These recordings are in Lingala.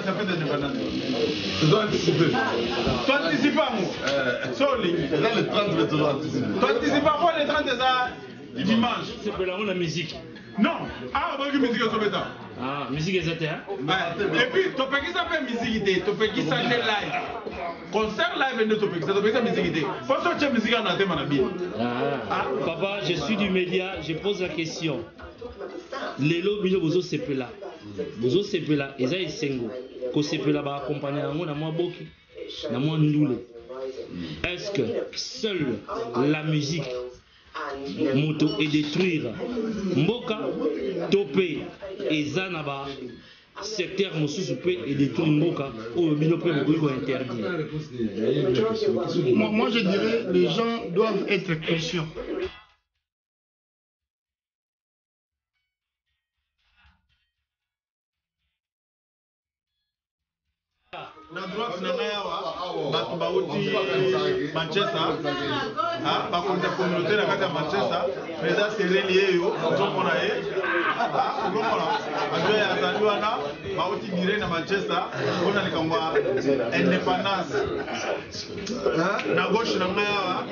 la fête d'indépendance. Tu dois anticiper. Tu anticipes pas, moi. C'est là le 30, mais tu dois anticiper. Tu anticipes pas, moi, les 30 c'est dimanche. C'est pour la musique. Non. Ah, on va musique au sommet. Ah, musique exacte, hein? Et puis, tu peux qui s'appelle musique, tu peux qui s'appelle live. Concert live, tu peux qui s'appelle musique. Faut que tu musique en athème, Papa, je suis du média, je pose la question. Lelo bino bozo sepela. Bozo sepela, eza esengo. Ko sepela ba accompagner yango na mwa boki, na mwa ndule. Est-ce que seule la musique moto et détruire mboka topé eza na ba secteur mosusu pe et détruire mboka ou bino pe beaucoup interdit? Moi je dirais les gens doivent être conscients. Na droite na ngawa bato bauti Manchester bakonza communauté na kati ya Manchester président Sereli yeyo ozomona ye ozomona bato ya azali wana bauti dire na Manchester mpona likambo ya indépendance na gauche na ngawa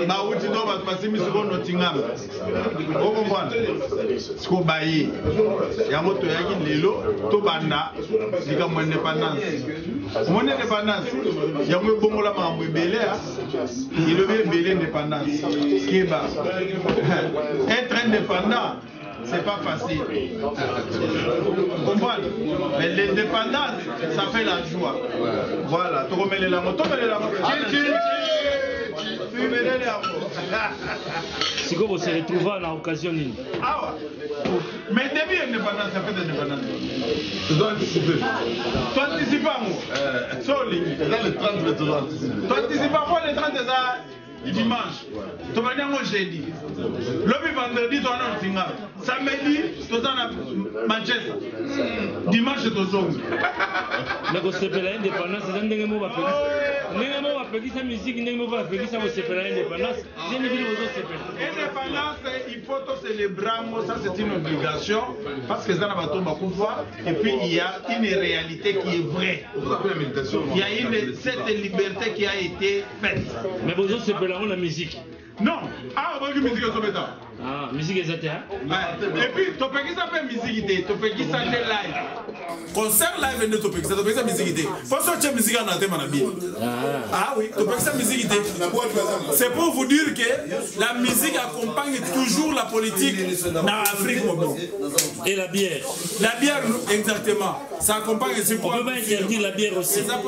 bauti ndo bato basimisi ko Nottingham okomwana siko baye yango toyaki lelo tobanda likambo ya indépendance mon indépendance yango ebongola makambo ebele ilobi ebele indépendance keba être indépendant c'est pas facile. Comprendre? Mais l'indépendance, ça fait la joie. Voilà. Tu remets les lames. Si vous se retrouvez à l'occasion. Ah ouais. Mais depuis l'indépendance, ça fait de l'indépendance. Tu dois anticiper. Tu anticipes pas, moi. C'est là le 30, mais tu dois anticiper. Tu anticipes pas, moi, les 30 c'est dimanche. Tu vas dire moi jeudi. Le vendredi, tu vas dans Nottingham. Samedi, tu vas dans Manchester. Dimanche, tu vas dans mais vous savez l'indépendance, c'est un des mots à sa musique, l'indépendance, il faut tout célébrer, ça c'est une obligation, parce que ça n'a pas tout pouvoir, et puis il y a une réalité qui est vraie. Il y a cette liberté qui a été faite. Mais vous savez la musique. Non, ah, on va musique au sommet. Ah, musique exacte, hein? Et puis, tu peux qui s'appelle musique, tu peux qui s'appelle live. Concert live, tu peux qui s'appelle musique. Faut que tu aies musique en athème, ah oui, tu peux qui s'appelle musique. C'est pour vous dire que la musique accompagne toujours la politique dans l'Afrique. Et la bière? La bière, exactement. Ça accompagne aussi. On ne peut pas interdire la bière aussi. La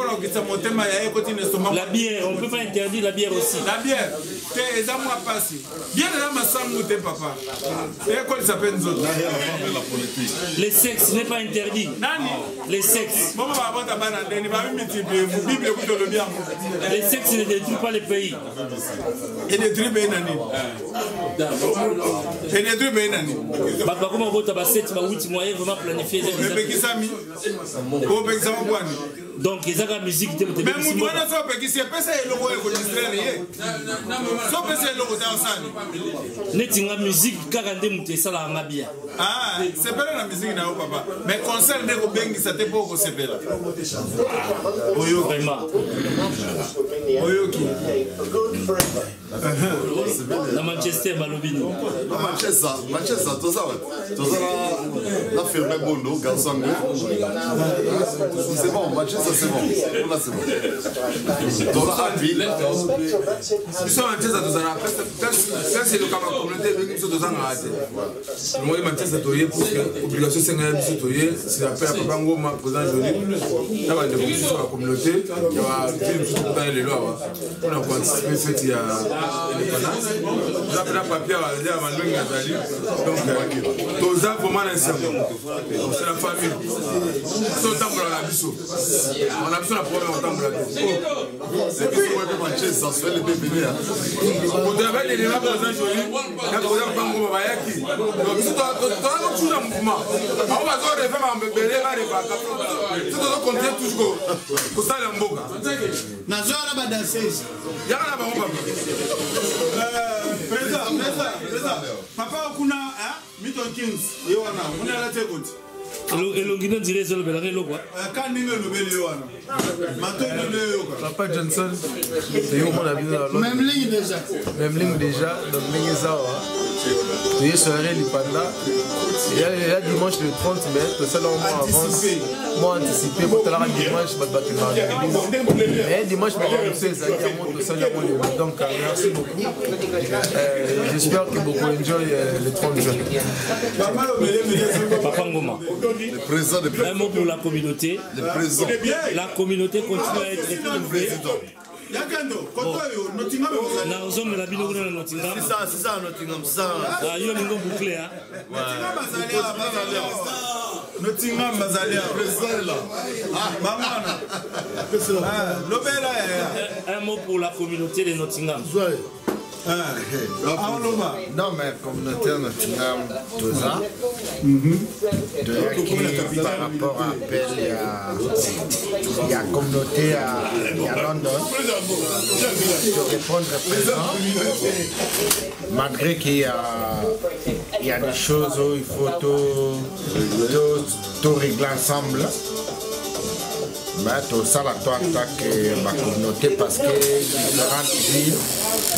bière, on ne peut pas interdire la bière aussi. La bière, c'est un mois passé. Bien là, ma femme nous papa. Et quoi il s'appelle nous autres? Le sexe n'est pas interdit. Les sexes. Les sexes ne détruisent pas les pays. Et détruisent les pays. Et détruisent les pays. Comment vous avez 7 8 moyens vraiment planifier? Donc, il y a la musique qui est mais vous avez fait c'est pas ça le logo la musique qui ça la bien. Ah, c'est pas la musique na papa. Mais concert de Robengi ça t'est pas au CP là. Oyo vraiment. Oyo qui. Na Manchester Malobino. Manchester tout ça. La firme Bondo garçon. C'est bon, Manchester c'est bon. Là c'est bon. Dans la ville. Ils sont Manchester tout ça. Ça c'est le cas de la communauté avec nous tous en raté. Moi Manchester toyé pour que obligation c'est un biso toyé, c'est après papa ngoma président Joli. Là va de sur la communauté, il y a une dans les lois. On a participé cette il y a indépendance. Là après papier à dire à Manuel Gazali. Donc tous ça vraiment ensemble. C'est la famille. Tout le temps pour la biso. On a besoin de problème en temps pour la biso. C'est que c'est Manchester ça se fait les bébés. On devait les là président Joli. Là président Bango Bayaki. Donc tout tout un mouvement. On va se refaire en bébé là les vacances. Tout le monde continue toujours pour ça les mboka. Na zona ba danseuse. Ya kana ba papa. Président. Papa kuna Milton Kings. Yo wana, on a la tegout. elongi dirait ça le belare lo quoi. Quand ninga le beli wana. Mato le yo. Papa Johnson, c'est yo mon ami dans Même ligne déjà. Même ligne déjà, donc ligne ça. Tu es soirée l'Ipanda. Il y a dimanche le 30 mai, tout ça là on avance. Moi anticipé, pour le dimanche, je vais battre le mais dimanche, je vais ça, il y a tout ça là. Donc merci beaucoup. J'espère que beaucoup enjoy le 30 juin. Papa Ngoma. Le président de Un mot pour la communauté. le président. La communauté continue à être éprouvée. Yakando, kotoyo, Nottingham. Na ozome la bino kuna na Nottingham. C'est ça, Nottingham. Ça. Ah yo lingo bouclé hein. Nottingham Bazalia, président là. Mamana. Un mot pour la communauté de Nottingham. Non, mais communauté Nottingham, tout ça. Par rapport à appel, il y a communauté à London. De répondre présent. Malgré qu'il y a des choses où il faut tout régler ensemble. Mais tout ça, la toi attaque ma communauté parce que différentes villes,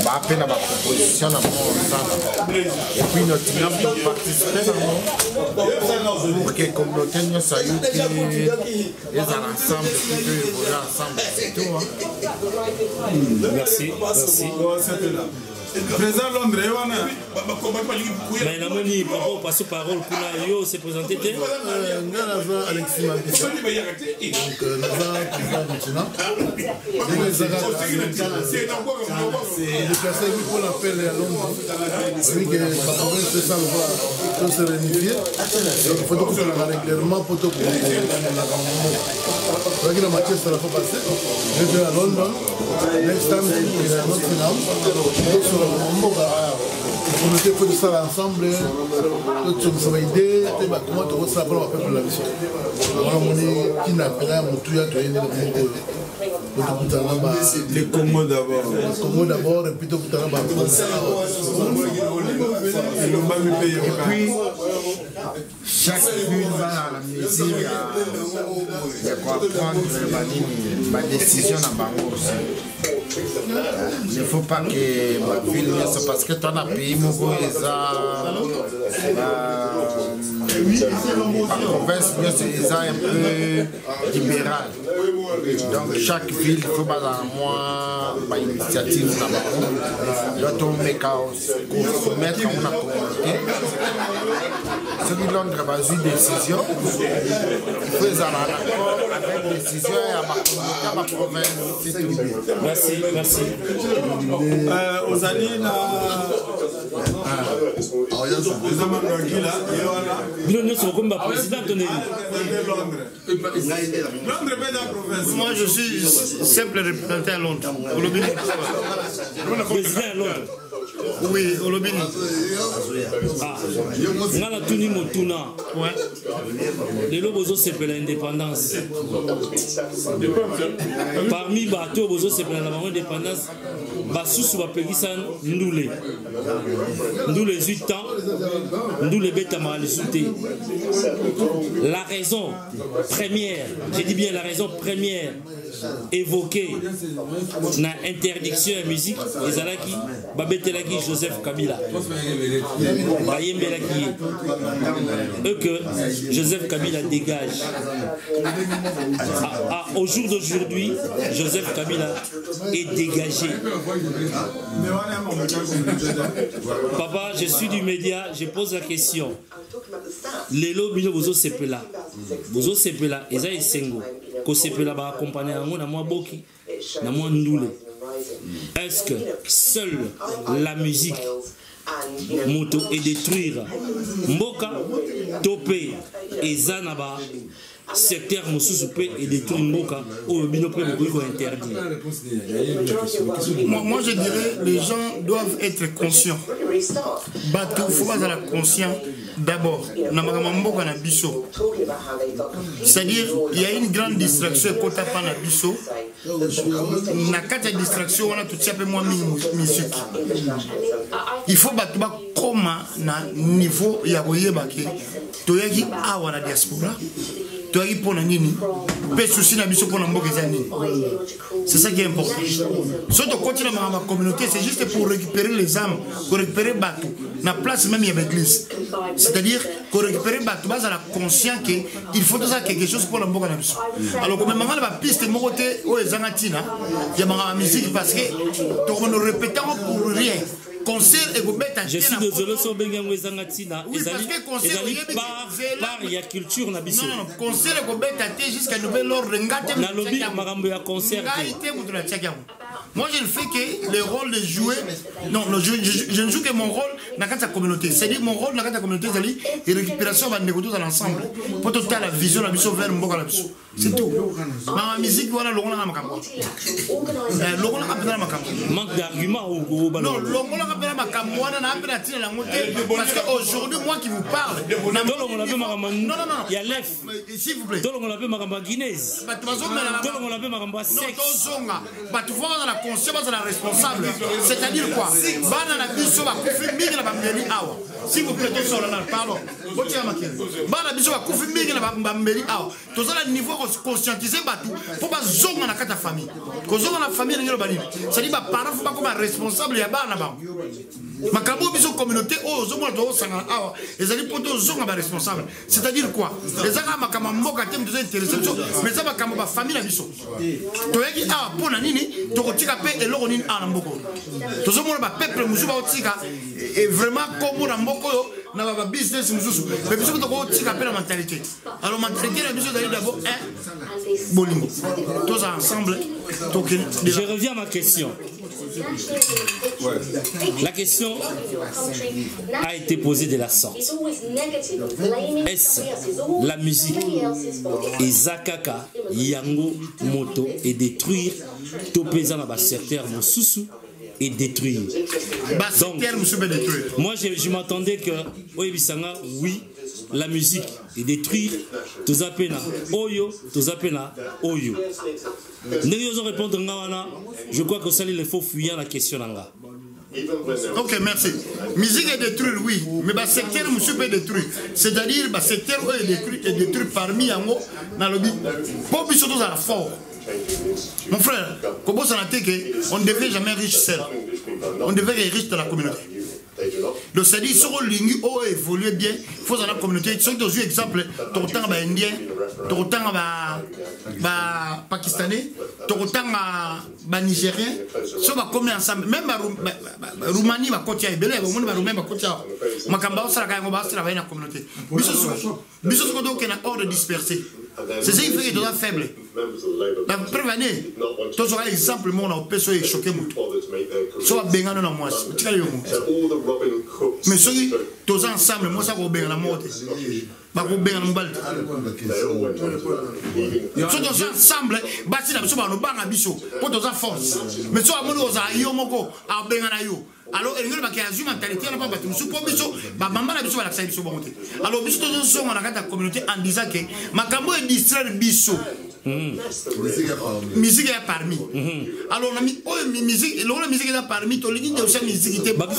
à peine à ma proposition, ensemble. Et puis Nottingham doit participer pour que la communauté nous sache qu'ils sont ensemble, qu'ils évoluent ensemble. C'est tout. Merci, merci. Président Londres, mais la moni, papa, passe parole pour yo se présenter. Alexis Mabissa. Donc, nous avons maintenant. Les personnes qui font l'appel à Londres, oui, que la province de Salva peut se réunifier. Donc, il faut que nous ayons clairement pour tout le monde. Donc, la matière sera pas passée. Je vais à Londres. Next time, il y a un autre film. On était pour ça ensemble, tout ça va aider, comment tu vois ça pour la mission. On qui n'a pas montré à toi les Congo d'abord. Les Congo d'abord et puis tout à l'heure. Et puis, chaque ville va à la musique, il y a quoi prendre ma décision à Bango aussi. Il ne faut pas que ma ville ne parce que ton pays ma province est un peu libérale. Donc chaque ville, il faut pas moi ma initiative là-bas. D'autres on mettre en una communauté. Ceux qui Londres va une décision. Il faut aller en accord avec décision à ma communauté, à ma province. C'est tout. Merci, merci. Ozali na Moi, je suis simple représentant à Londres. Président à Londres. Oui, au Lobini. Ah, ngala tuni motuna. Ouais. Les lobos c'est l'indépendance. Parmi bateaux bozo c'est l'indépendance. Basusu bapegisa ndule. Ndule 8 ans. Ndule beta malisuté. La raison première, je dis bien la raison première évoquée na interdiction de musique ezalaki babetelaki Joseph Kabila bayembelaki eux que Joseph Kabila dégage. Au jour d'aujourd'hui Joseph Kabila est dégagé. Papa, je suis du média, je pose la question. Lelo bino bozo sepela. Bozo sepela eza esengo. Ko sepela ba accompagner yango na mwa boki na mwa ndule. Est-ce que seule la musique moto et détruire mboka topé eza na ba secteur mosusu pe et détruire mboka au bino pe beaucoup interdit. Moi je dirais les gens doivent être conscients. Bateau faut pas être conscient d'abord na makambo na biso. C'est-à-dire il y a une grande distraction quand tu pas na biso. Na kata distraction on a tout ça peu moins musique. Il faut battre comme na niveau ya koyeba ke toyaki awa na diaspora toyaki mpona nini mpe susi na biso mpona mboka eza nini. C'est ça qui est important. Si tu continues dans ma communauté, c'est juste pour récupérer les âmes, pour récupérer Batou. La place même il y a l'église. C'est-à-dire pour récupérer Batou, base à la conscience qu'il faut faire quelque chose pour la mboka na biso. Alors comme maintenant la piste mon côté au Zangatina, il y a ma musique parce que nous répétons pour rien. Je suis désolé sur Bengamwe Zangatina. Oui, parce que concert par il y a culture na biso. Non, concert est bête jusqu'à nouvel ordre ngate. Na lobby marambo ya concert. Moi je le fais que le rôle de jouer, non, je ne joue que mon rôle dans la communauté. C'est-à-dire mon rôle dans la communauté, c'est la récupération de négocier dans l'ensemble. Pour tout la vision, la vision vers Mboka la vision. C'est tout. Ma musique, voilà, l'on a ma manque d'arguments ou non, l'on a ma parce qu'aujourd'hui, moi qui vous parle, non, il y a l'EF. S'il vous plaît. On l'appelle Maramba Guinness. On l'appelle Maramba Sex. Dans la conscience de la responsable, c'est-à-dire quoi? S'il vous plaît, pardon. Bana biso ba kufi mingi na bambeli awa. Tozala niveau conscientiser batu pour ba zonga na kata famille. Ko zonga na famille ngelo bani. C'est-à-dire ba parents faut pas comme responsable ya bana ba. Makabo biso communauté o zonga to sanga awa. Ezali poto zonga ba responsable. C'est-à-dire quoi? Ezaka makama mboka tem de intéressé mais ça ba kama ba famille na biso. To yaki awa pona nini to kotika pe eloko nini ana mboko. To zonga ba peuple musuba otika et vraiment comme na mboko yo na ba business mususu. Mais biso to kotika pe la mentalité. Alors mentalité la biso d'abord bolingo. Tous ensemble. Je reviens à ma question. La question a été posée de la sorte. Est-ce la musique et Zakaka, Yango, Moto et détruire tout pesant dans le secteur Mosusu et détruire? Donc, moi je m'attendais que oui, la musique et détruire tous appena oyo, tous appena oyo. Nous répondre je crois que ça il faut fuir la question là. Ok, merci. Musique est détruite, oui, mais le secteur monsieur peut détruire. C'est-à-dire le secteur est détruit parmi yango dans le but. Pour plus surtout à la force. Mon frère, comment ça n'a été qu'on ne devait jamais riche seul. On devait être riche dans la communauté. Donc c'est-à-dire si on ligne oh évolue bien, il faut dans la communauté. Si on donne exemple, ton temps indien, ton temps pakistanais, ton temps nigérien, si on va communiquer ensemble, même Roumanie va continuer, Belé va Roumanie va continuer. Makamba sera quand on va travailler dans la communauté. Bisous qu'on doit qu'on a hors de disperser. C'est ça qui fait qu'il est faible. La première année, tu auras l'exemple, mon opération est choqué. Tu vas bien dans moi. Mais ceux qui sont ensemble, moi ça va bien dans la mort. Ba ko bien dans balle. Ceux qui sont ensemble, bâti la biso ba no banga biso. Pour tous en force. Mais ceux qui sont à yo moko, a bien na yo. Alors, il y a une mentalité, il n'y a pas de biso, maman la biso va l'accepter biso bonté. Alors, biso tous sont dans la communauté en disant que Makambo est distrait biso. Musique est parmi. Alors, la musique est parmi. Tu lis aussi musique est parmi.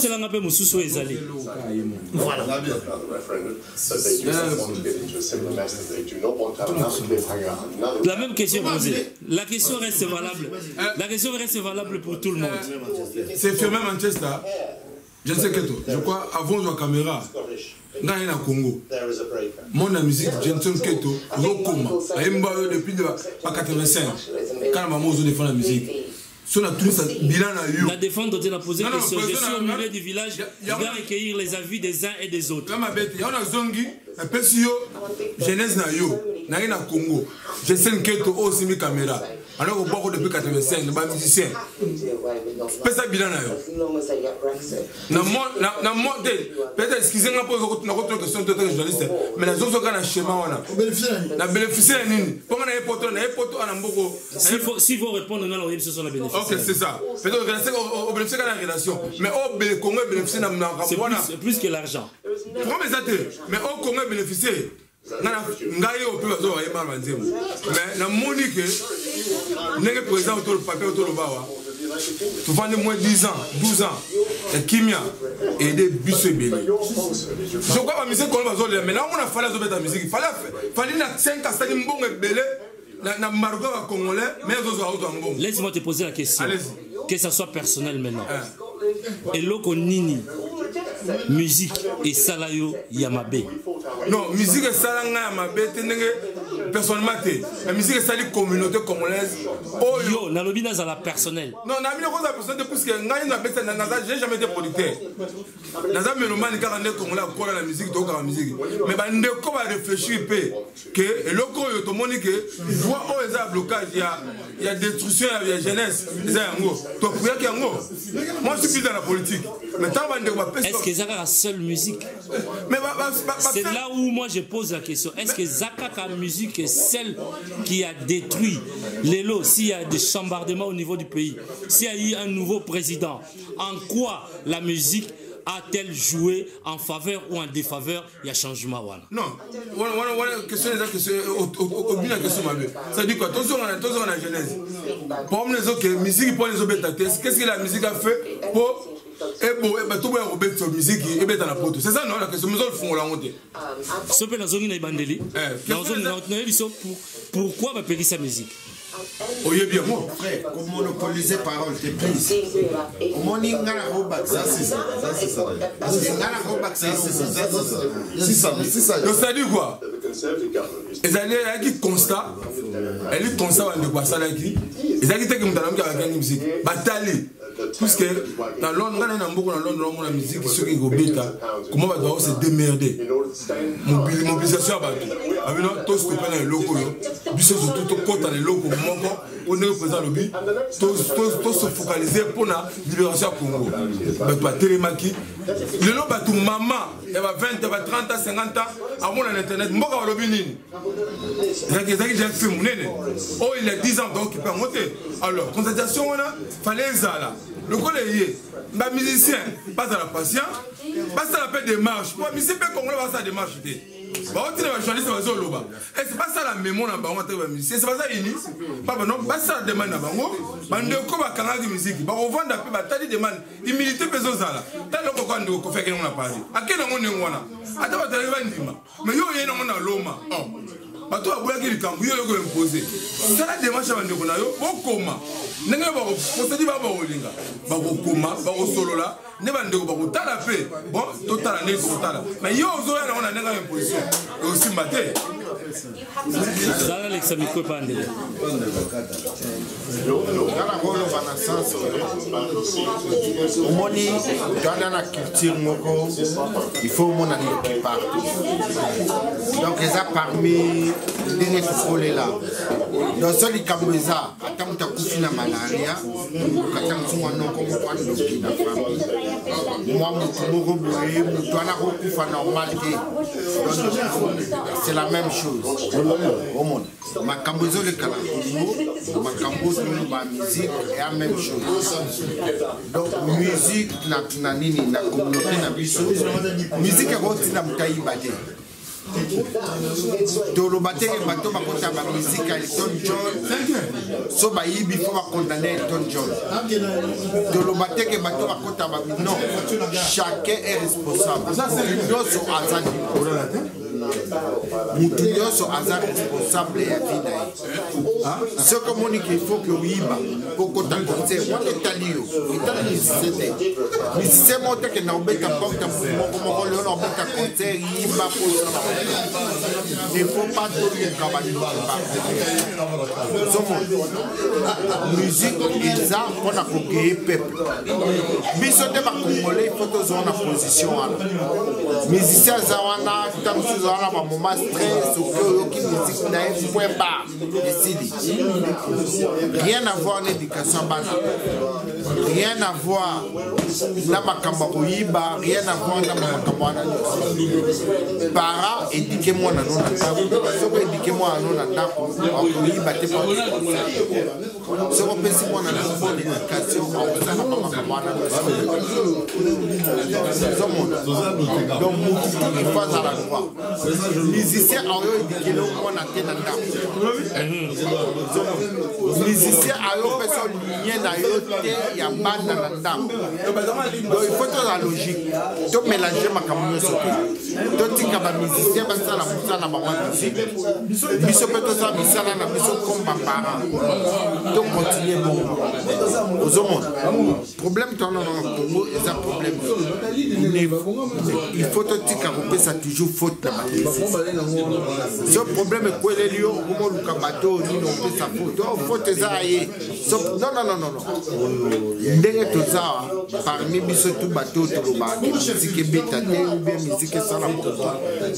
Voilà. La même question posée. La question reste valable. La question reste valable pour tout le monde. C'est fermé Manchester. Je ne sais que tout. Je crois avant la caméra. Dans le Congo, mon musique, Jenson Keto, Rokoma, depuis 1985, quand maman a défendu la musique. Si on a tout ça, bilan à you. La défense dont elle a posé la question, je suis au milieu du village, je dois recueillir les avis des uns et des autres. Il y a un zongi, un PSIO, jeunesse na yo, na na Congo, Jenson Keto, aussi mes caméras. Alors, on parle depuis 85, les musiciens. Fais ça bilan à yo. Peut-être, excusez-moi pour notre question de journaliste, mais la zone a un schéma. La bénéficiaire, pour un époque, on a beaucoup. S'il faut répondre, on a ce sont les bénéficiaires. Ok, c'est ça. Peut-être on bénéficie de la relation. Mais au Congo, bénéficie de la c'est plus que l'argent. Mais au Congo, bénéficie. Mais la monique, n'est que présent autour du papier autour du bas. tu vends moins 10 ans, 12 ans, et Kimia, et des bus et bébés. Je crois que la musique, on va dire, mais là, on a fallu la musique. Il fallait 5 ans, c'est un bon bébé. Laisse-moi te poser la question. Que ça soit personnel maintenant. Et loko nini musique et salayo yamabe. Non, musique et salanga yamabe personnellement la musique et sali communauté congolaise. Oh yo, nalobi na la personnel. Non, na mi na personnel parce que ngai na beta na j'ai jamais été producteur. Naza mélomane car on congolais pour la musique donc la musique. Mais ba ndeko ba réfléchir peu que loko yo to moni que voix au eza blocage il y a destruction il y a jeunesse eza yango. To kuya ki yango. Moi je suis plus dans la politique. Est-ce que Zaka a la seule musique? C'est là où moi je pose la question. Est-ce que Zaka a la musique est celle qui a détruit les lots? S'il y a des chambardements au niveau du pays, s'il y a eu un nouveau président, en quoi la musique a-t-elle joué en faveur ou en défaveur? Il y a changement. Non, question ça dit quoi? Attention à la genèse. Pour les autres, musique pour les autres, qu'est-ce que la musique a fait pour tout le monde musique et dans la pote. C'est ça non la question. Nous allons faire la honte. Ce que la zone est bandeli. Pourquoi va payer sa musique? Oui, bien moi. Frère, comme monopoliser parole, t'es prise. Comment on y a la robac? Ça, c'est ça. C'est ça. C'est ça. Donc, ça dit quoi? Les années, il y a un constat. Elle est constat de quoi ça là qui? Les années, il y a une musique. Bataille. Puisque dans Londres, on a la musique qui est bêta. Comment on va se démerder? Mobilisation à Batou. Tous les pays locaux, surtout côté les locaux, on est représenté le but. Tous se focaliser pour la libération du Congo. Pas télémaki. Le nom Batou maman, elle va 20, elle va 30 ans, 50 ans, à mon internet, moi je vais le binin. J'ai un film, oh il a 10 ans donc il peut monter. Alors, constatation, il fallait ça. Le collègue, les musiciens, pas à la patience, pas à la paix des marches. Pour les musiciens, on va faire des marches. C'est pas ça la mémoire dans le musicien. C'est pas ça ini. Pas ça la demande dans bango. Bande ko ba kanga musique. Ba ovanda pe ba tali demande. Humilité peso zala. Talo ko kwandi ko feke na pari. Akena ngone ngwana. Ata ba tali ba ndima. Mais yo yena ngona loma. Bato aboyaki likambo yo yoko imposer. Ça la démarche bande ko na yo bokoma. Ndenge ba ko posedi ba ba olinga. Ba ko koma, ba ko solola. Ne bande ko ba ko tala pe. Bon, totala ne ko tala. Mais yo zo yana ngona ndenge imposition. Et aussi maté. Ça la l'examen ko pa ndele. Dans la rôle au sens moni dans la culture moko il faut mon ami qui partout donc les a parmi les fofolés là dans celui kamweza atamuta kufina malaria katamtungwa noko mkwani na famille moi moko boye mutwana kokufa normal c'est la même chose au monde ma kamwezo le kala ma kamwezo la musique est la même chose. Donc, musique, na nini, na communauté, na biso, musique est roti na mutaï bate. Tolo bate ke bato bakota ba musique à Elton John. So ba yibi faut ba condamner Elton John. Tolo bate ke bato bakota ba non. Chacun est responsable. Mutu nyonso aza responsable ya vida ye. Soko moni qu'il faut que uyiba kokota concert wana etali yo etali musicien te musicien mo te ke na obeta porte moko leo na obeta concert yiba posana il faut pas toluka musique eza mpona kokeye peuple biso te bakongolais il faut tozwa na position wana musicien aza wana ntango wana ba moment stress ou que musique na un point bas rien à voir l'éducation bana rien à voir na makamba koyiba rien à voir na makamba wana para éduquer moi na non na soko éduquer moi na non na ndako koyiba te pas soko pesi moi na bonne éducation na makamba wana donc il faut à la croix musicien ayo edikele omona te na ndako musicien ayo pesa linie na yo te ya banda na ndako donc il faut la logique to mélanger makambo nyonso te totika bamusicien basala mosala na bango ya musique biso mpe tozala misala na biso comme baparent to continue bon ozomona problème toana na Congo eza problème il faut totika kopesa toujours faute na bamusicien so problème ekweleli yo omoluka bato nini opesa faute faute eza ye non ndenge toza parmi biso tu bato tolobaka musique ebeta te ou bien musique esala moto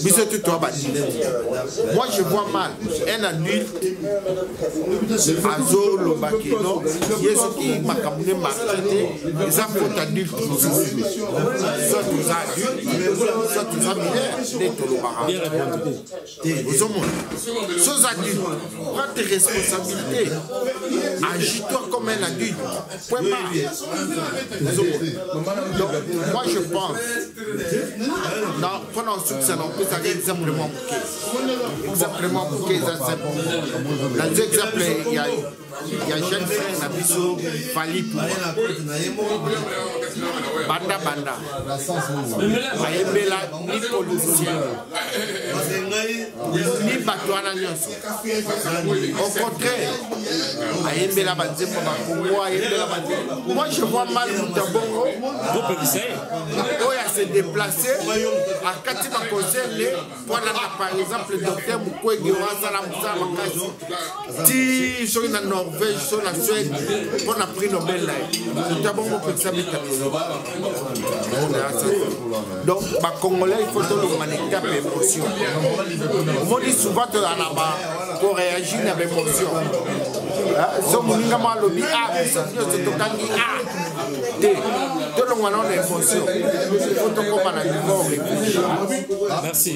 biso tu toa badile moi je vois mal un adulte azolobaki non ye soki makambo ne marche te eza faute adulte soit toza adulte soit toza mineur nde tolobaka ozomona soza adulte prends tes responsabilités agis-toi comme un adulte point barre. Donc moi je pense pendant ce que ça n'en peut ça exemplement bouquet ça c'est bon dans l'exemple il y a jeune frère Nabiso Fali Banda ayembela ni politicien ni batouana nyonso au contraire ayembela banzembo bakongo ayembela banzembo moi je vois mal Mutabongo oya se déplacer à kati ba concerne voilà par exemple docteur Mukwege wasala musala makasi ti so na Norvège so na Suède pour la prix Nobel là Mutabongo peut ça donc ba congolais il faut tout humanité avec émotion on dit souvent que là-bas pour réagir avec émotion so moninga malobi ça to kangi tout le monde a émotion faut to ko bana niveau merci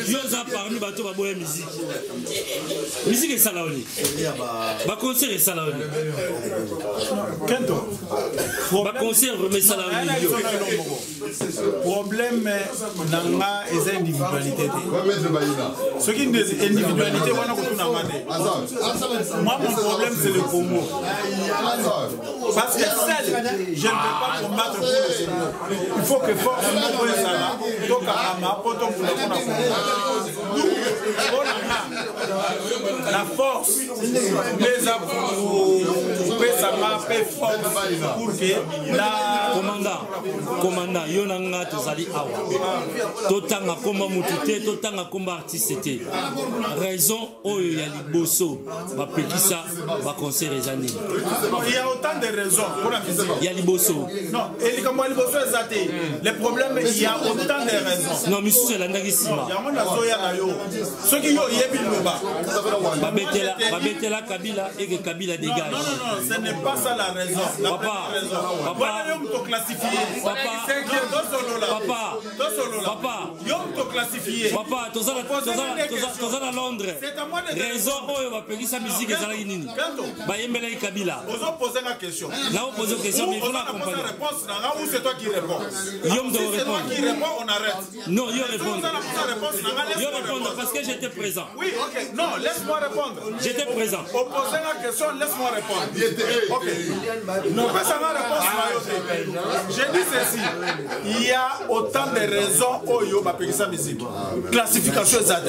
yoza parmi bato ba boya musique et salaoni ba concert et salaoni Kento ba concert remet salaoni problème nanga eza individualité ce qui est individualité wana kotuna mane moi mon problème c'est le Congo parce que seul je ne peux pas combattre pour le Congo il faut que force moko ezala toka ama poto pour la force les pour que la commandant yonanga tozali awa totanga komba mutute totanga komba artiste te raison oyo ya liboso bapekisa ba concert ezani il y a autant de raisons pour la musique ya liboso non et comme liboso ezate le problème il y a autant de raisons non misusu elandaki sima ya mona zoya na yo soki yo yebi loba babetela Kabila et que Kabila dégage. Non, ce n'est pas ça la raison. Papa, à Londres. Raison oyo ba pekisa musique ezala nini. Ba yembela Kabila. Vous posez la question. Là on pose la question mais il faut l'accompagner. Ou c'est toi qui réponds. Yom doit répondre. C'est toi qui réponds, on arrête. Non, yo répond. Yo répond parce que j'étais présent. Oui, OK. Non, laisse-moi répondre. J'étais présent. Opposez la question, laisse-moi répondre. OK. Non, pas ça ma réponse. J'ai dit ceci. Il y a autant de raisons au yo ba pekisa musique. Classification exacte.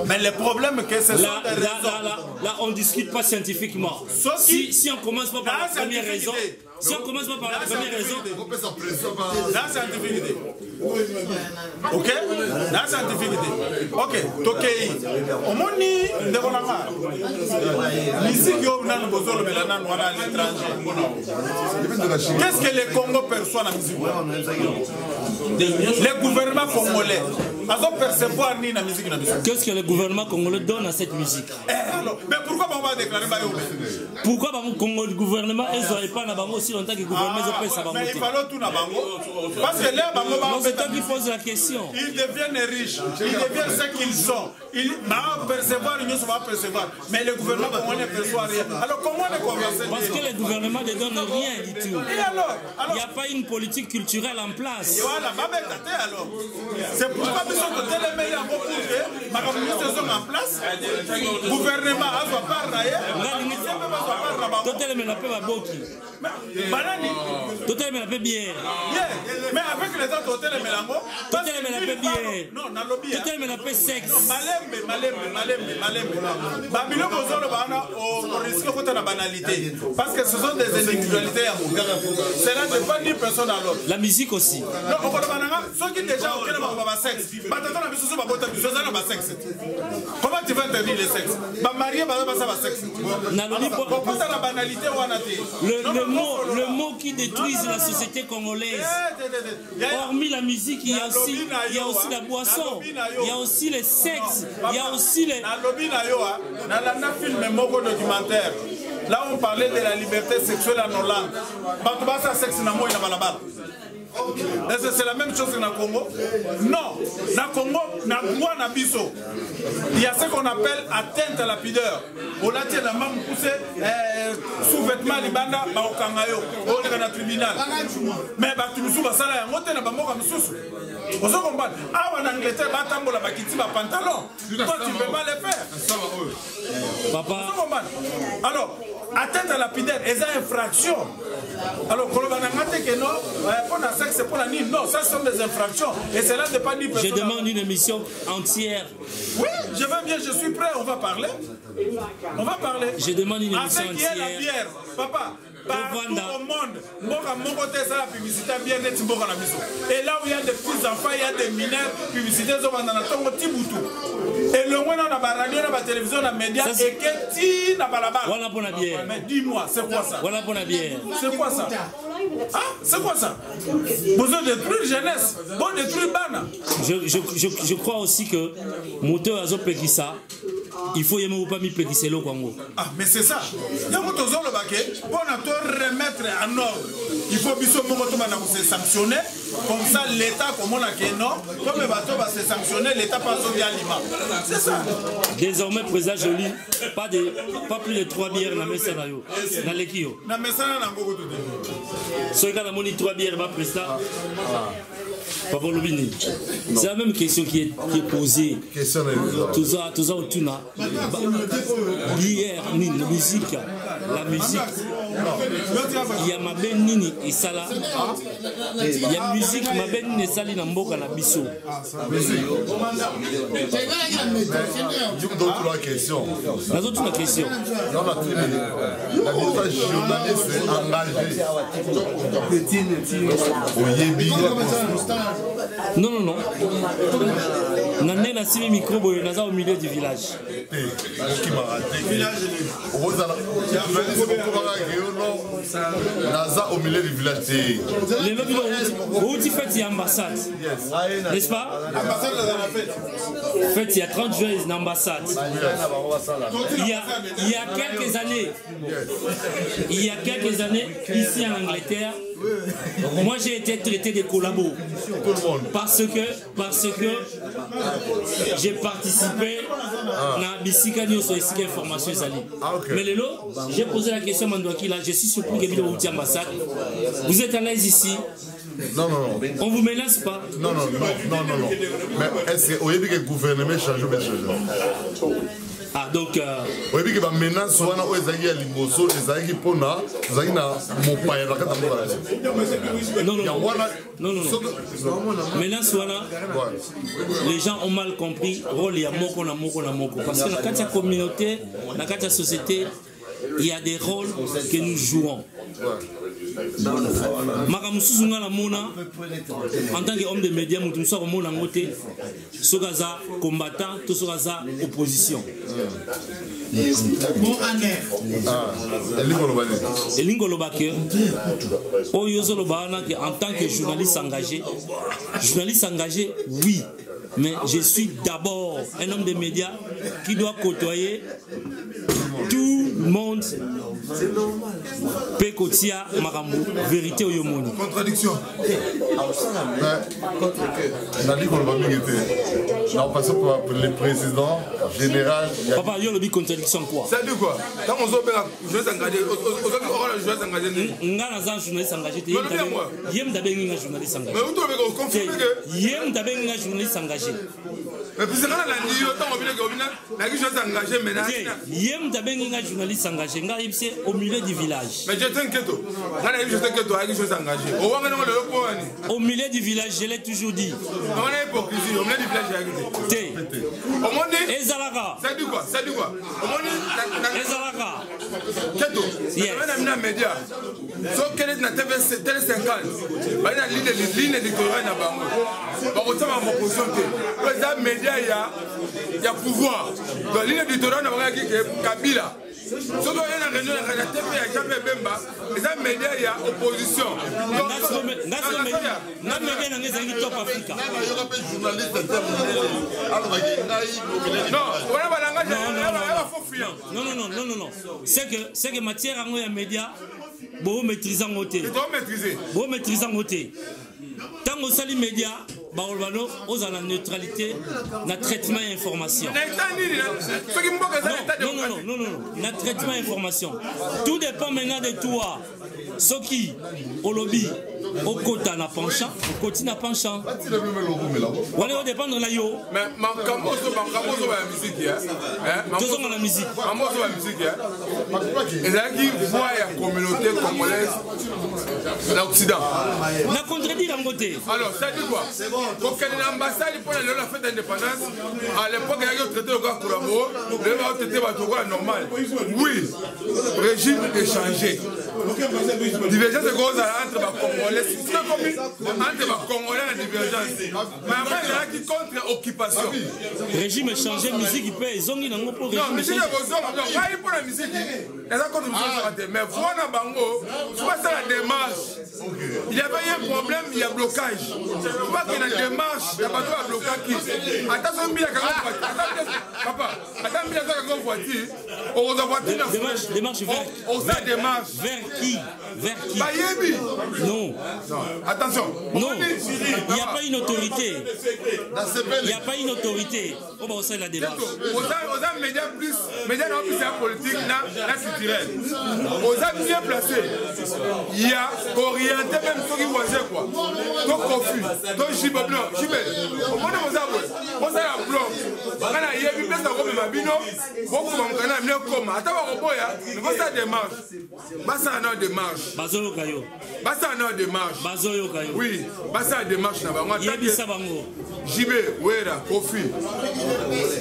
Mais le problème que c'est ça des raisons. Là on discute pas scientifiquement. Si on commence pas par la première raison, si on commence pas par la première raison, dans scientificité. OK? Dans scientificité. OK, tokei. Omoni ndebonanga. Musique yo na bozolo melana noir à l'étranger. Qu'est-ce que le Congo perçoit la musique? Le gouvernement congolais percevoir ni la musique. Qu'est-ce que le gouvernement congolais donne à cette musique? Mais pourquoi on va déclarer Bayobe? Pourquoi le gouvernement est pas dans aussi longtemps que le gouvernement est pas mais il fallait tout dans Bango. Parce que là, Bango va. C'est toi qui pose la question. Ils deviennent riches, ils deviennent ce qu'ils sont. Ils vont percevoir, ils vont percevoir. Mais le gouvernement, comment ne perçoit rien? Alors comment on est conversé? Parce que le gouvernement ne donne rien du tout. Et alors? Il n'y a pas une politique culturelle en place. Voilà, alors. C'est pourquoi nous sommes les meilleurs pour que ma communauté soit en place. Le gouvernement a soit pas raillé. Total me la paix à Boki. Total me la paix bien. Mais avec les autres hôtels et Mélango, Total me la paix bien. non, dans le lobby. Total me la paix sexe. Malembe. Babylon Bozolo Bana au risque de la banalité. Parce que ce sont des individualités à vous. Cela ne dépend d'une personne à l'autre. La musique aussi. Non, on va ceux qui déjà au Kenya va sexe. Maintenant, la musique va botter du sexe. Comment tu vas interdire le sexe? Va marier, va sexe. Pourquoi la banalité ou le mot qui détruise la société congolaise. Hormis la musique, il y a aussi la boisson, il y a aussi le sexe, il y a aussi les... Dans le film Moko documentaire, là on parlait de la liberté sexuelle en Hollande. Batubasa sexe na moi na balabala. Est-ce que c'est la même chose que dans le Congo? Non. Dans le Congo, il y a ce qu'on appelle atteinte à la pudeur. On a dit la main poussée sous-vêtement libanda au Kangayo, au tribunal. Mais tu me souviens ça là, on a pas on se comprend. Ah, en Angleterre, on a bakiti ba pantalon. Toi, tu ne peux pas le faire. Papa. Alors, atteinte à la pudeur, c'est une infraction. Alors, quand on a dit que non, pour la sexe, c'est pour la nuit. Non, ça sont des infractions. Et cela ne dépend pas du Je demande une émission entière. Oui, je veux bien, je suis prêt, on va parler. On va parler. Je demande une émission entière. À ce qui est la bière, papa. Partout au monde, mon côté, c'est la publicité bien nette. Et là où il y a des petits enfants, il y a des mineurs, publicité, ils ont un petit bouton. Et le moins on a la radio, on a la télévision, on a les médias, et que tu n'as pas la barre. Voilà pour la bière. Mais dis-moi, c'est quoi ça? Voilà pour la bière. C'est quoi ça? Ah, c'est quoi ça? Vous avez détruire jeunesse, vous détruire Bana. Je crois aussi que moteur Azo Pekissa, il faut y avoir pas mis Pekissa au Congo. Ah, mais c'est ça. Il y a beaucoup de gens qui pour remettre en ordre. Il faut que se sanctionner. Comme ça, l'État, comme on a dit non, comme le bateau va se sanctionner, l'État passe au aliment. C'est ça. Désormais, président Joly, pas plus de 3 bières dans le scénario. Dans l'équio. Dans le scénario, on a beaucoup de temps. Ce cas, on a 3 bières, ma président. C'est la même question qui est posée. Tout ça, tout ça. Bière, la musique. Il y a ma belle nini et ça là. Il y a musique, ma belle nini et ça là, mboka na biso. D'autres la question. La autre question. Dans la tribune, la journaliste est engagée. Non. Nandé na simi micro boy naza au milieu du village. Naza au milieu du village. Les lobbies où tu fais l'ambassade. N'est-ce pas? Fête il y a 30 jours l'ambassade. Il y a quelques années ici en Angleterre, moi j'ai été traité de collabo parce que j'ai participé à Bissika News et Information Zali. Mais Lélo, j'ai posé la question à Mandouaki là, je suis surpris que vous êtes ambassade. Vous êtes à l'aise ici? Non. On vous menace pas? Non. Mais est-ce que le gouvernement change ou change? Ah donc oui que ba menace wana o ezaki ya liboso ezaki pona ezaki na mopaya na kata non. Menace wana les gens ont mal compris rôle ya moko na moko parce que la kata communauté, la kata société, il y a des rôles que nous jouons. Makamususu nga la mona en tant qu'homme de médias mutu so mona ngote sokaza combattant to sokaza opposition. Elingo lobake oyo zo lobana que en tant que journaliste engagé oui Mais je suis d'abord un homme des médias qui doit côtoyer tout le monde. Pekotia Marambo, vérité au Yomoni. Contradiction. On a dit qu'on va m'inquiéter. Non, parce que pour le président général. Papa, il y a une contradiction quoi? Ça dit quoi? Quand on s'en je vais s'engager. Je vais s'engager. On a un journaliste engagé. Yem d'abord un journaliste engagé. Mais vous trouvez qu'on confirme que. Yem d'abord un journaliste engagé. Mais puis c'est quand on a dit, autant on vient que je vais s'engager maintenant. Yem d'abord un journaliste engagé. C'est au milieu du village. Mais je t'inquiète. Je t'inquiète, je vais s'engager. Au milieu du village, je l'ai toujours dit. On a hypocrisie. Au milieu du village, j'ai arrêté. Au monde. Ezalaka. Ça dit quoi? Ça dit quoi? Au monde. Ezalaka. Keto. Yes. On a un média. Sauf qu'elle est dans télé 50. Il y a une ligne éditoriale dans Bango. Par contre, on va opposition. Les médias, il y a pouvoir. Donc, ligne éditoriale dans Bango, Kabila. Si on a une réunion de la TV, il y a jamais Bemba. Les médias, il y a opposition. Non, c'est que matière à médias, vous maîtrisez en côté. Vous maîtrisez en côté. Tant que ça les médias, aux la neutralité, na traitement et information. Non, na traitement et information. Tout dépend maintenant de toi. Ce qui, au lobby, au côté n'a penchant, au côté n'a penchant. On va dépendre de la yo. Mais la musique. Et là, qui voit la communauté congolaise dans l'Occident. Na contredire en côté. Alors, ça dit quoi? Pour qu'il y ait une ambassade pour la fête d'indépendance, à l'époque, il y a eu traité de Kourabo, le traité de normal. Oui, le régime est changé. Divergence de cause entre les Congolais, c'est comme entre les Congolais et la divergence. Mais après, il y a qui contre occupation. Régime est changé, musique, il peut y avoir un pour régime. Non, musique, il pour la musique. Il y a contre musique, mais voilà, Bango, c'est pas ça la démarche. Il y avait un problème, il y a blocage. Tu vois qu'il y a une démarche, il n'y a pas de blocage. Attention, il y a papa, attends, il y a une voiture. On va voir démarche vers on démarche. Vers qui? Vers qui? Bayebi. Non. Attention. Non. Il n'y a pas une autorité. Il n'y a pas une autorité. On va aussi la démarche. Aux médias plus, médias non plus c'est politique, là culturel. Aux bien placés. Il y a orienté même ceux qui voyaient quoi. Donc confus. Donc Jibé blanc. Jibé. Au moins vous avez. On s'est la blanc. Quand il y a une place comme Mabino, beaucoup de gens viennent comme. Attends on voit mais vous ça démarche. Bassa en démarche. Bazoyo kayo. Bassa en démarche. Bazoyo kayo. Oui. Bassa en démarche na bango. Yebisa bango. Jibé, Wera, Kofi.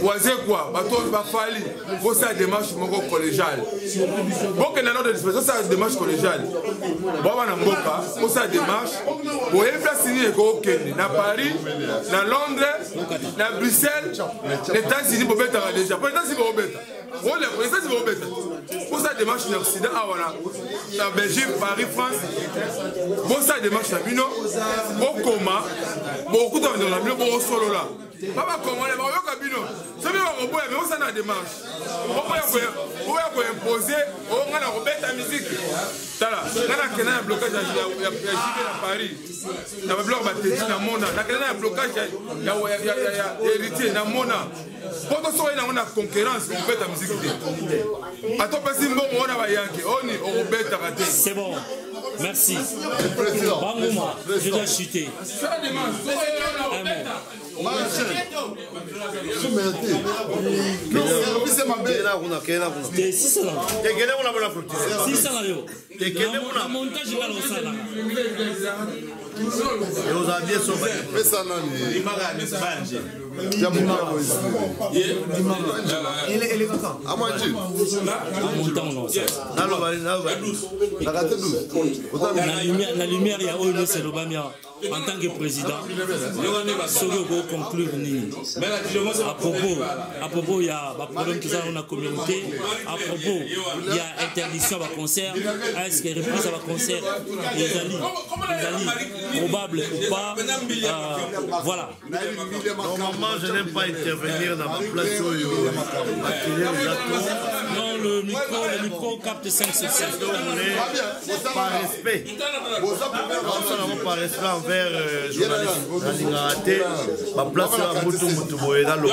Oisé quoi? Bateau Bafali. Vous ça démarche moko collégiale. Bon que dans notre disposition ça démarche collégiale. Bon on a mboka, vous ça démarche. Vous avez place signé au Kenya, na Paris, na Londres, na Bruxelles, les États-Unis pour mettre déjà. Pour les États-Unis pour mettre. Les États-Unis pour mettre. Pour ça démarche en Occident, en Belgique, Paris, France. Pour ça démarche à Bino, au coma, beaucoup dans la Bino, au solo là. Papa Congolais, au Cabino. C'est bien au bois, mais on s'en a démarche. On va imposer, on va remettre la musique. Tala, on a un blocage à Paris. Il y a un blocage à Mona. Il y a un blocage à héritier à Mona. Pour que ce soit une concurrence, on fait la musique. Attends, parce que on a Yankee, on remet à rater. C'est bon. Merci. Bangouma, je dois chuter. La lumière, il y a c'est le Bamia. en tant que président, Sogo conclure Nini. À propos, il y a un problème qui dans la communauté. À propos, il y a interdiction à concert. Est-ce que reprise à concert est probable ou pas? Voilà. Normalement, je n'aime pas intervenir dans ma place. Non, le micro capte 5 sur 5. Par respect. Par respect envers journaliste. Ma place est à Moutou dans le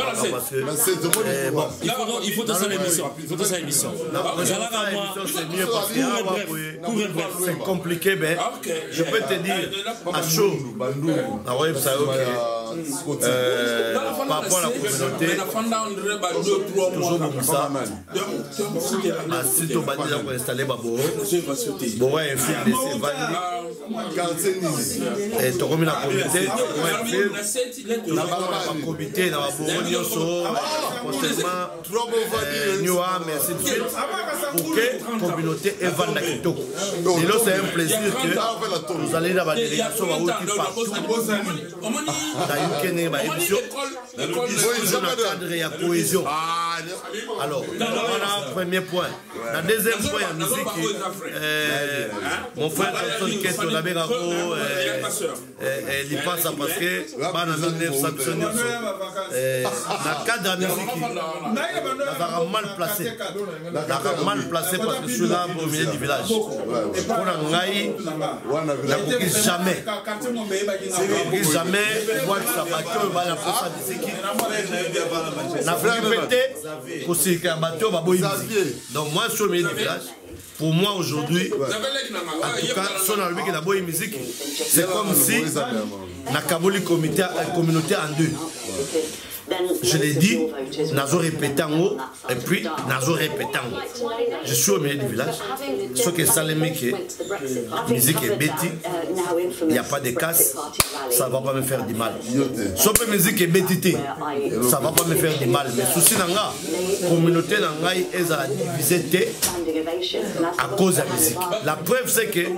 il faut ça l'émission. C'est compliqué, mais je peux te dire à chaud. Par rapport à la communauté, toujours beaucoup ça. Si tu vas déjà installer Babo, Boro est un film de Sévani. Et tu as la communauté, tu as un comité dans la Boro, prochainement, New Am, et ainsi de suite, pour que la communauté évade la Kitoko. Et là, c'est un plaisir que nous allons dans la délégation partout. Dans une émission, toujours dans le cadre de la cohésion. Alors, voilà, premier point. Le deuxième point, il y a musique. Mon frère Johnson Keto, la Bégaro, il passe parce que, dans 1979, dans le cadre de la musique, il a mal placé. Il a mal placé parce que je suis là au milieu du village. Pour Nangaï, il n'a compris jamais. Jamais, voir que ça va que va la force de musique. La répété, aussi qu'un bateau va boire. Donc, moi, je suis au milieu du village. Pour moi, aujourd'hui, en tout cas, si on a vu que la bonne musique, c'est comme si on a kaboli communauté en deux. Je l'ai dit, Nazo répété en haut, et puis Nazo répété en haut. Je suis au milieu du village. Ce que ça les mecs, la musique est bêtise, il n'y a pas de casse, ça ne va pas me faire du mal. Si la musique est bêtité, ça ne va pas me faire du mal. Mais souci dans la communauté, elle a divisé à cause de la musique. La preuve, c'est que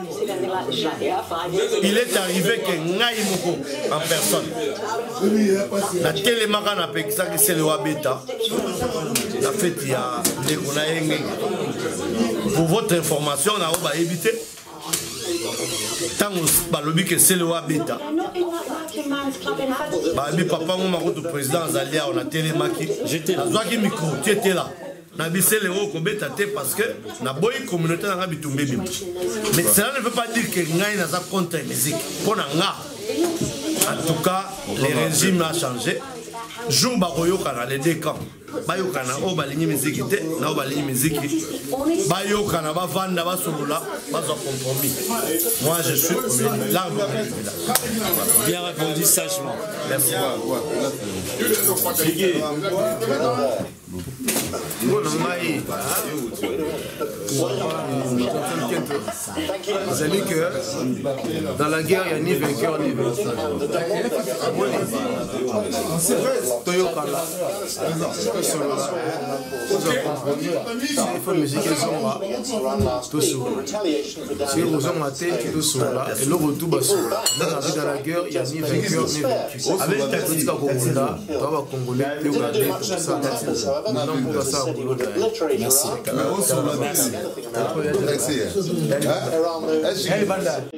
il est arrivé que Ngaï Moko en personne. La télémara n'a pas ça que c'est le Wabeta. La fête, il y a des Gonaïng. Pour votre information, on a évité. Tant que c'est le Wabeta. Papa, mon président Zalia, on a télémaki. J'étais là. Micro, tu étais là. Nabissé les hauts parce que la bonne communauté n'a pas bitombé. Mais cela ne veut pas dire que Ngaï n'a pas contre la musique. En tout cas, le régime a changé. Jour baroyokana les deux camps. Bayokana o balingi musique te, na o balingi musique. Bayokana ba vanda ba solula, ba zo compromis. Moi je suis l'arbre. Bien répondu sagement. Merci. Vous avez que dans la guerre, il y a ni vainqueur ni vaincu. Il faut musique et tout si vous en maté, tout cela et le retour dans la guerre, il y a ni vainqueur ni vaincu. Avec la politique congolaise, tu vas Congolais, tu vas regarder pour ça. Merci. Merci.